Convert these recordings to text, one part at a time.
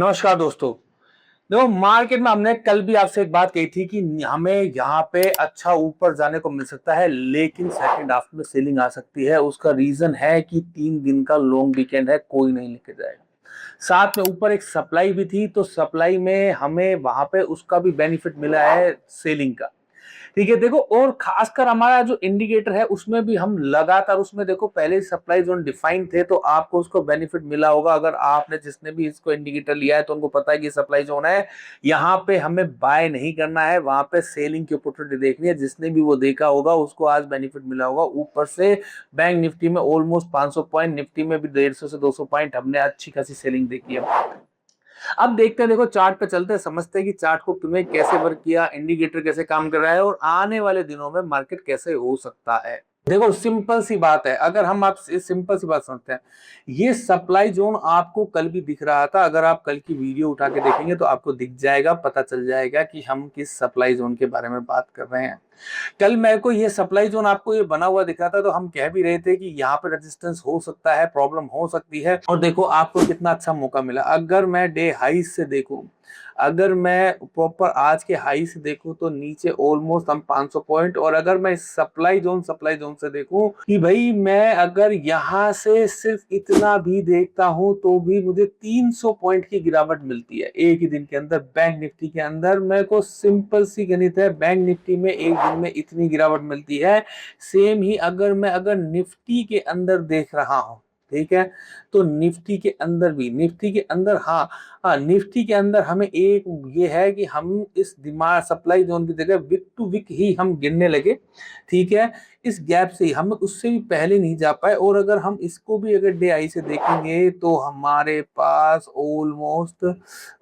नमस्कार दोस्तों। देखो मार्केट में हमने कल भी आपसे एक बात कही थी कि हमें यहाँ पे अच्छा ऊपर जाने को मिल सकता है, लेकिन सेकंड हाफ में सेलिंग आ सकती है। उसका रीजन है कि 3 दिन का लॉन्ग वीकेंड है, कोई नहीं लेके जाएगा। साथ में ऊपर एक सप्लाई भी थी, तो सप्लाई में हमें वहां पे उसका भी बेनिफिट मिला है सेलिंग का। ठीक है, देखो और खासकर हमारा जो इंडिकेटर है उसमें भी हम लगातार उसमें देखो पहले सप्लाई जोन डिफाइन थे, तो आपको उसको बेनिफिट मिला होगा। अगर आपने जिसने भी इसको इंडिकेटर लिया है तो उनको पता है कि सप्लाई जोन है, यहाँ पे हमें बाय नहीं करना है, वहां पे सेलिंग की अपॉर्चुनिटी देखनी है। जिसने भी वो देखा होगा उसको आज बेनिफिट मिला होगा। ऊपर से बैंक निफ्टी में ऑलमोस्ट 500 पॉइंट, निफ्टी में भी 150 से 200 पॉइंट हमने अच्छी खासी सेलिंग देखी है। अब देखते हैं, देखो चार्ट पे चलते हैं, समझते हैं कि चार्ट को तुम्हें कैसे वर्क किया, इंडिकेटर कैसे काम कर रहा है और आने वाले दिनों में मार्केट कैसे हो सकता है। देखो सिंपल सी बात है, अगर हम आप सिंपल सी बात समझते हैं, ये सप्लाई जोन आपको कल भी दिख रहा था। अगर आप कल की वीडियो उठा के देखेंगे तो आपको दिख जाएगा, पता चल जाएगा कि हम किस सप्लाई जोन के बारे में बात कर रहे हैं। कल मेरे को ये सप्लाई जोन आपको ये बना हुआ दिख रहा था, तो हम कह भी रहे थे कि यहाँ पे रेजिस्टेंस हो सकता है, प्रॉब्लम हो सकती है। और देखो आपको कितना अच्छा मौका मिला। अगर मैं डे हाई से देखूं, अगर मैं प्रॉपर आज के हाई से देखूं तो नीचे ऑलमोस्ट हम 500 पॉइंट। और अगर मैं सप्लाई जोन से देखूं कि भाई मैं अगर यहां से सिर्फ इतना भी देखता हूं तो भी मुझे 300 पॉइंट की गिरावट मिलती है एक ही दिन के अंदर बैंक निफ्टी के अंदर। मेरे को सिंपल सी गणित है, बैंक निफ्टी में एक दिन में इतनी गिरावट मिलती है। सेम ही अगर निफ्टी के अंदर देख रहा हूं, ठीक है, तो निफ्टी के अंदर भी, निफ्टी के अंदर हाँ निफ्टी के अंदर हमें एक ये है कि हम इस डिमांड सप्लाई जोन की जगह विक टू विक ही हम गिनने लगे। ठीक है, इस गैप से ही हम उससे भी पहले नहीं जा पाए। और अगर हम इसको भी अगर डे आई से देखेंगे तो हमारे पास ऑलमोस्ट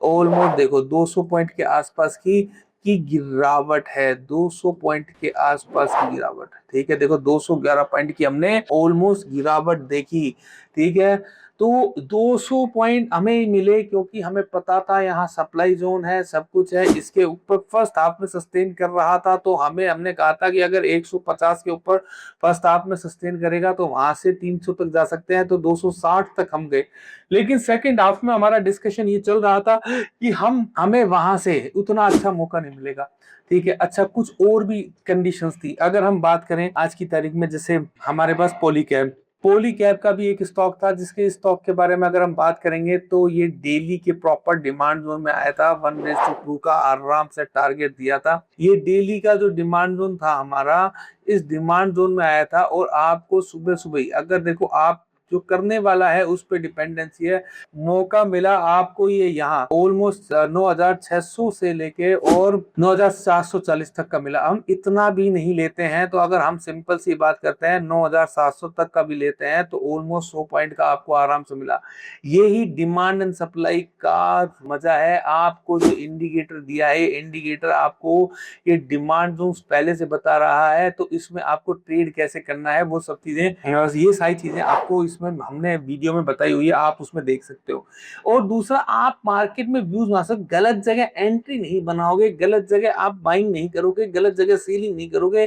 ऑलमोस्ट देखो 200 पॉइंट के आसपास की गिरावट है, 200 पॉइंट के आसपास की गिरावट। ठीक है, देखो 211 पॉइंट की हमने ऑलमोस्ट गिरावट देखी। ठीक है, तो 200 पॉइंट हमें मिले क्योंकि हमें पता था यहाँ सप्लाई जोन है, सब कुछ है। इसके ऊपर फर्स्ट हाफ में सस्टेन कर रहा था, तो हमने कहा था कि अगर 150 के ऊपर फर्स्ट हाफ में सस्टेन करेगा तो वहां से 300 तक जा सकते हैं, तो 260 तक हम गए। लेकिन सेकंड हाफ में हमारा डिस्कशन ये चल रहा था कि हमें वहां से उतना अच्छा मौका नहीं मिलेगा। ठीक है, अच्छा कुछ और भी कंडीशंस थी। अगर हम बात करें आज की तारीख में, जैसे हमारे पास पॉलीकैब का भी एक स्टॉक था, जिसके स्टॉक के बारे में अगर हम बात करेंगे तो ये डेली के प्रॉपर डिमांड जोन में आया था। 1:2 का आराम से टारगेट दिया था। ये डेली का जो डिमांड जोन था हमारा, इस डिमांड जोन में आया था। और आपको सुबह सुबह अगर देखो, आप जो करने वाला है उस पर डिपेंडेंसी है। मौका मिला आपको ये यहाँ ऑलमोस्ट 9,600 से लेके और 9,740 तक का मिला। हम इतना भी नहीं लेते हैं, तो अगर हम सिंपल सी बात करते हैं 9,700 तक का भी लेते हैं तो ऑलमोस्ट 100 पॉइंट का आपको आराम से मिला। यही डिमांड एंड सप्लाई का मजा है। आपको जो इंडिकेटर दिया है, इंडिकेटर आपको ये डिमांड जोन पहले से बता रहा है, तो इसमें आपको ट्रेड कैसे करना है वो सब चीजें, ये सारी चीजें आपको इसमें हमने वीडियो में बताई हुई है, आप उसमें देख सकते हो। और दूसरा, आप मार्केट में व्यूज बना सकते, गलत जगह एंट्री नहीं बनाओगे, गलत जगह आप बाइंग नहीं करोगे, गलत जगह सेलिंग नहीं करोगे,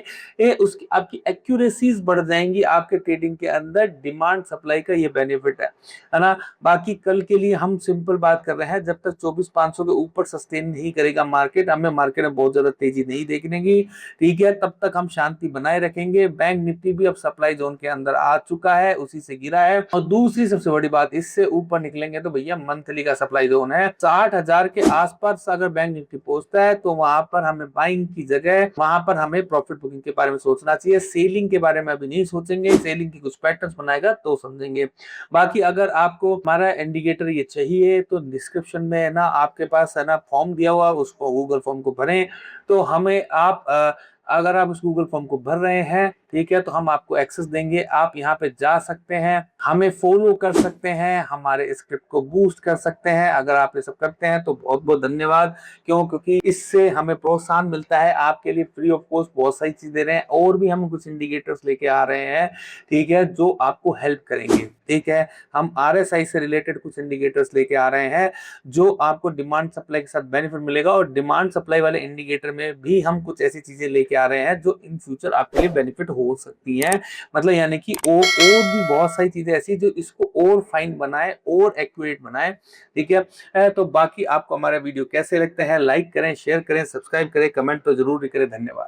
उसकी आपकी एक्यूरेसीज बढ़ जाएंगी आपके ट्रेडिंग के अंदर। डिमांड सप्लाई का ये बेनिफिट है ना। बाकी कल के लिए हम सिंपल बात कर रहे हैं, जब तक 24,500 के ऊपर सस्टेन नहीं करेगा मार्केट, हमें मार्केट में बहुत ज्यादा तेजी नहीं देखने की। ठीक है, तब तक हम शांति बनाए रखेंगे। बैंक निफ्टी भी अब सप्लाई जोन के अंदर आ चुका है, उसी से गिरा है। और दूसरी सबसे बड़ी बात, इससे ऊपर निकलेंगे तो भैया मंथली का सप्लाई जोन है 60,000 के आसपास। अगर बैंक निफ्टी पहुंचता है तो वहां पर हमें बाइंग की जगह वहां पर हमें प्रॉफिट बुकिंग के बारे में सोचना चाहिए। सेलिंग के बारे में अभी नहीं सोचेंगे, सेलिंग की कुछ पैटर्न्स बनाएगा तो समझेंगे। बाकी अगर आपको हमारा इंडिकेटर ये चाहिए तो डिस्क्रिप्शन में है ना, आपके पास है ना फॉर्म दिया हुआ, उसको गूगल फॉर्म को भरें। तो हमें आप अगर आप उस गूगल फॉर्म को भर रहे हैं, ठीक है, तो हम आपको एक्सेस देंगे। आप यहाँ पे जा सकते हैं, हमें फॉलो कर सकते हैं, हमारे स्क्रिप्ट को बूस्ट कर सकते हैं। अगर आप ये सब करते हैं तो बहुत बहुत धन्यवाद। क्यों? क्योंकि इससे हमें प्रोत्साहन मिलता है। आपके लिए फ्री ऑफ कॉस्ट बहुत सारी चीज दे रहे हैं, और भी हम कुछ इंडिकेटर्स लेके आ रहे हैं, ठीक है, जो आपको हेल्प करेंगे। ठीक है, हम RSI से रिलेटेड कुछ इंडिकेटर्स लेके आ रहे हैं जो आपको डिमांड सप्लाई के साथ बेनिफिट मिलेगा। और डिमांड सप्लाई वाले इंडिकेटर में भी हम कुछ ऐसी चीजें लेके लेके आ रहे हैं जो इन फ्यूचर आपके लिए बेनिफिट हो सकती हैं। मतलब यानी कि और भी बहुत सारी चीजें ऐसी जो इसको और फाइन बनाए और एक्यूरेट बनाए। ठीक है, तो बाकी आपको हमारा वीडियो कैसे लगते हैं, लाइक करें, शेयर करें, सब्सक्राइब करें, कमेंट तो जरूर करें। धन्यवाद।